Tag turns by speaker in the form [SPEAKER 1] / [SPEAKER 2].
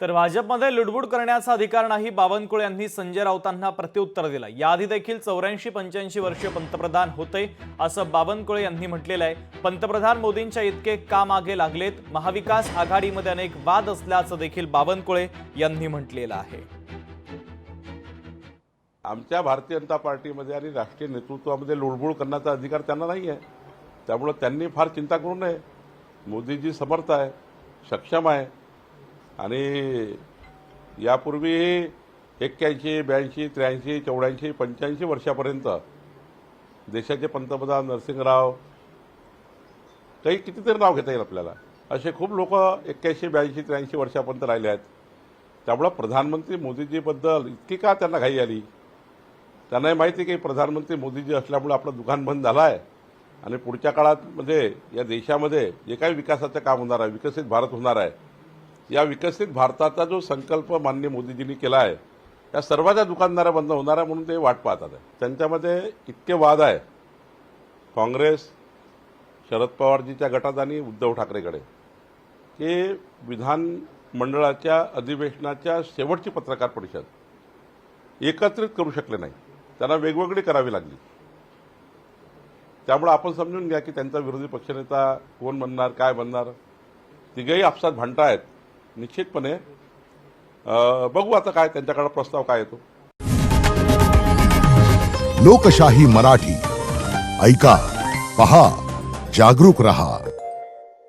[SPEAKER 1] तर भाजपमध्ये लुडबुड करण्याचा अधिकार नाही, बावनकुळे यांनी संजय राऊतांना प्रत्युत्तर दिलं। याआधी देखील 84-85 वर्षीय पंतप्रधान होते असं बावनकुळे यांनी म्हटलेलं आहे। पंतप्रधान मोदींच्या इतके का मागे लागलेत? महाविकास आघाडीमध्ये अनेक वाद असल्याचं देखील बावनकुळे यांनी म्हटलेलं आहे।
[SPEAKER 2] आमच्या भारतीय जनता पार्टीमध्ये आणि राष्ट्रीय नेतृत्वामध्ये लुडबुड करण्याचा अधिकार त्यांना नाही आहे। त्यामुळे त्यांनी फार चिंता करू नये। मोदीजी समर्थ आहे, सक्षम आहे आणि यापूर्वी 81, 82, 83, 84, 85 वर्षापर्यंत देशाचे पंतप्रधान नरसिंहराव, काही कितीतरी नाव घेता येईल आपल्याला, असे खूप लोक 81, 82, 83 वर्षापर्यंत राहिले आहेत। त्यामुळे प्रधानमंत्री मोदीजीबद्दल इतकी का त्यांना घाई आली? त्यांनाही माहिती की प्रधानमंत्री मोदीजी असल्यामुळे आपलं दुकान बंद झालं आहे आणि पुढच्या काळात या देशामध्ये जे काही विकासाचं काम होणार आहे, विकसित भारत होणार आहे, या विकसित भारताचा जो संकल्प माननीय मोदीजींनी केला आहे, त्या सर्वांच्या दुकानदाऱ्या बंद होणार आहे म्हणून ते वाट पाहतात आहे। त्यांच्यामध्ये इतके वाद आहे काँग्रेस, शरद पवारजीच्या गटात आणि उद्धव ठाकरेकडे, की विधानमंडळाच्या अधिवेशनाच्या शेवटची पत्रकार परिषद एकत्रित करू शकले नाही, त्यांना वेगवेगळी करावी लागली। त्यामुळे आपण समजून घ्या की त्यांचा विरोधी पक्षनेता कोण बनणार, काय बनणार, तिघेही आपसात भांडतायत। निश्चितपणे बघू आता काय त्यांच्याकडे प्रस्ताव काय येतो।
[SPEAKER 3] लोकशाही मराठी ऐका, पहा, जागरूक रहा।